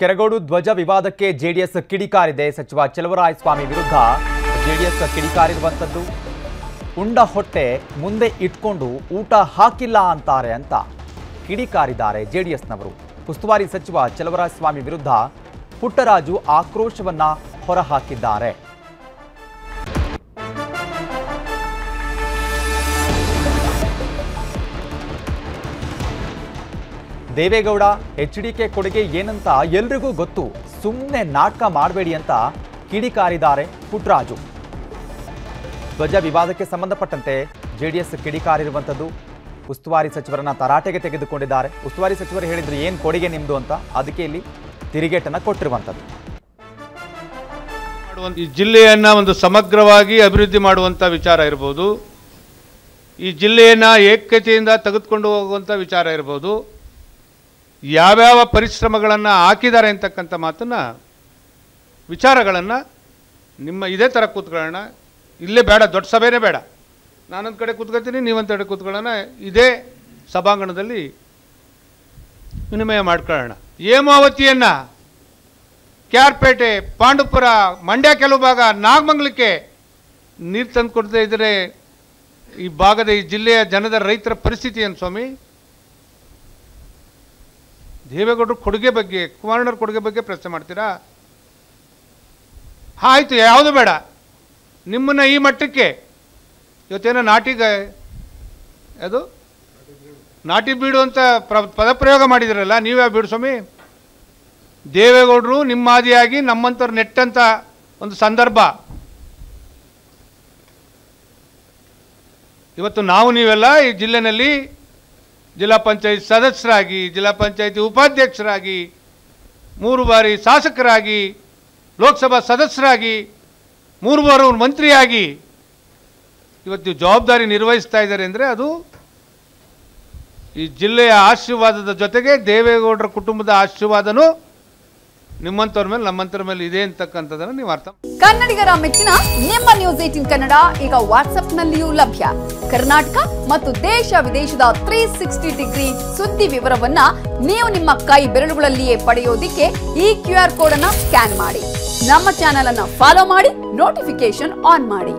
ಕೆರಗೋಡು ಧ್ವಜ ವಿವಾದಕ್ಕೆ ಜೆಡಿಎಸ್ ಕಿಡಿಕಾರಿದೆ. ಸಚಿವ ಚಲುವರಾಯಸ್ವಾಮಿ ವಿರುದ್ಧ ಜೆಡಿಎಸ್ ಕಿಡಿಕಾರಿರುವಂತದ್ದು. ಉಂಡ ಹೊಟ್ಟೆ ಮುಂದೆ ಇಟ್ಕೊಂಡು ಊಟ ಹಾಕಿಲ್ಲ ಅಂತಾರೆ ಅಂತ ಕಿಡಿಕಾರಿದ್ದಾರೆ ಜೆಡಿಎಸ್ನವರು. ಉಸ್ತುವಾರಿ ಸಚಿವ ಚಲುವರಾಯಸ್ವಾಮಿ ವಿರುದ್ಧ ಪುಟ್ಟರಾಜು ಆಕ್ರೋಶವನ್ನ ಹೊರಹಾಕಿದ್ದಾರೆ. ದೇವೇಗೌಡ ಎಚ್ಡಿಕೆ ಕೊಡುಗೆ ಏನಂತ ಎಲ್ರಿಗೂ ಗೊತ್ತು, ಸುಮ್ಮನೆ ನಾಟಕ ಮಾಡಬೇಡಿ ಅಂತ ಕಿಡಿಕಾರಿದ್ದಾರೆ ಪುಟ್ಟರಾಜು. ಧ್ವಜ ವಿವಾದಕ್ಕೆ ಸಂಬಂಧಪಟ್ಟಂತೆ ಜೆಡಿಎಸ್ ಕಿಡಿಕಾರಿರುವಂಥದ್ದು. ಉಸ್ತುವಾರಿ ಸಚಿವರನ್ನ ತರಾಟೆಗೆ ತೆಗೆದುಕೊಂಡಿದ್ದಾರೆ. ಉಸ್ತುವಾರಿ ಸಚಿವರು ಹೇಳಿದ್ರು ಏನು ಕೊಡುಗೆ ನಿಮ್ದು ಅಂತ, ಅದಕ್ಕೆ ಇಲ್ಲಿ ತಿರುಗೇಟನ್ನು ಕೊಟ್ಟಿರುವಂಥದ್ದು. ಈ ಜಿಲ್ಲೆಯನ್ನ ಒಂದು ಸಮಗ್ರವಾಗಿ ಅಭಿವೃದ್ಧಿ ಮಾಡುವಂಥ ವಿಚಾರ ಇರ್ಬೋದು, ಈ ಜಿಲ್ಲೆಯನ್ನ ಏಕತೆಯಿಂದ ತೆಗೆದುಕೊಂಡು ಹೋಗುವಂಥ ವಿಚಾರ ಇರ್ಬೋದು, ಯಾವ್ಯಾವ ಪರಿಶ್ರಮಗಳನ್ನು ಹಾಕಿದ್ದಾರೆ ಅಂತಕ್ಕಂಥ ಮಾತನ್ನು ವಿಚಾರಗಳನ್ನು ನಿಮ್ಮ ಇದೇ ಥರ ಕೂತ್ಕೊಳ್ಳೋಣ, ಇಲ್ಲೇ ಬೇಡ, ದೊಡ್ಡ ಸಭೆನೇ ಬೇಡ, ನಾನೊಂದು ಕಡೆ ಕೂತ್ಕೊಳ್ತೀನಿ, ನೀವೊಂದು ಕಡೆ ಕೂತ್ಕೊಳ್ಳೋಣ, ಇದೇ ಸಭಾಂಗಣದಲ್ಲಿ ವಿನಿಮಯ ಮಾಡ್ಕೊಳ್ಳೋಣ. ಹೇಮಾವತಿಯನ್ನು ಕ್ಯಾರ್ಪೇಟೆ, ಪಾಂಡುಪುರ, ಮಂಡ್ಯ ಕೆಲವು ಭಾಗ, ನಾಗಮಂಗಲಕ್ಕೆ ನೀರು ತಂದು ಕೊಡ್ತಾ ಇದ್ದರೆ ಈ ಭಾಗದ ಈ ಜಿಲ್ಲೆಯ ಜನದ ರೈತರ ಪರಿಸ್ಥಿತಿ ಏನು ಸ್ವಾಮಿ? ದೇವೇಗೌಡರ ಕೊಡುಗೆ ಬಗ್ಗೆ, ಕುಮಾರಣ್ಣವ್ರ ಕೊಡುಗೆ ಬಗ್ಗೆ ಪ್ರಶ್ನೆ ಮಾಡ್ತೀರಾ? ಆಯಿತು, ಯಾವುದು ಬೇಡ, ನಿಮ್ಮನ್ನು ಈ ಮಟ್ಟಕ್ಕೆ ಇವತ್ತೇನೋ ಅದು ನಾಟಿ ಬೀಡು ಅಂತ ಪದಪ್ರಯೋಗ ಮಾಡಿದಿರಲ್ಲ, ನೀವೇ ಬೀಡು ಸ್ವಾಮಿ? ದೇವೇಗೌಡರು ನಿಮ್ಮಾದಿಯಾಗಿ ನಮ್ಮಂಥವ್ರು ನೆಟ್ಟಂಥ ಒಂದು ಸಂದರ್ಭ ಇವತ್ತು ನಾವು ನೀವೆಲ್ಲ ಈ ಜಿಲ್ಲೆನಲ್ಲಿ ಜಿಲ್ಲಾ ಪಂಚಾಯತ್ ಸದಸ್ಯರಾಗಿ, ಜಿಲ್ಲಾ ಪಂಚಾಯತಿ ಉಪಾಧ್ಯಕ್ಷರಾಗಿ, 3 ಬಾರಿ ಶಾಸಕರಾಗಿ, ಲೋಕಸಭಾ ಸದಸ್ಯರಾಗಿ, 3 ಬಾರಿ ಮಂತ್ರಿಯಾಗಿ ಇವತ್ತು ಜವಾಬ್ದಾರಿ ನಿರ್ವಹಿಸ್ತಾ ಇದ್ದಾರೆ ಅಂದರೆ ಅದು ಈ ಜಿಲ್ಲೆಯ ಆಶೀರ್ವಾದದ ಜೊತೆಗೆ ದೇವೇಗೌಡರ ಕುಟುಂಬದ ಆಶೀರ್ವಾದನೂ ನಿಮ್ಮಂತವ್ರ ಮೇಲೆ ನಮ್ಮಂತರ ಮೇಲೆ ಇದೆ ಅಂತಕ್ಕಂಥದ್ದನ್ನು ನೀವು ಅರ್ಥ. ಕನ್ನಡಿಗರ ಮೆಚ್ಚಿನ ನಿಮ್ಮ ನ್ಯೂಸ್ 18 ಕನ್ನಡ ಈಗ ವಾಟ್ಸ್ಆಪ್ನಲ್ಲಿಯೂ ಲಭ್ಯ. ಕರ್ನಾಟಕ ಮತ್ತು ದೇಶ ವಿದೇಶದ 360 ಡಿಗ್ರಿ ಸುದ್ದಿ ವಿವರವನ್ನ ನೀವು ನಿಮ್ಮ ಕೈ ಬೆರಳುಗಳಲ್ಲಿಯೇ ಪಡೆಯೋದಿಕ್ಕೆ ಈ QR ಕೋಡ್ ಅನ್ನ ಸ್ಕ್ಯಾನ್ ಮಾಡಿ. ನಮ್ಮ ಚಾನೆಲ್ ಅನ್ನ ಫಾಲೋ ಮಾಡಿ, ನೋಟಿಫಿಕೇಶನ್ ಆನ್ ಮಾಡಿ.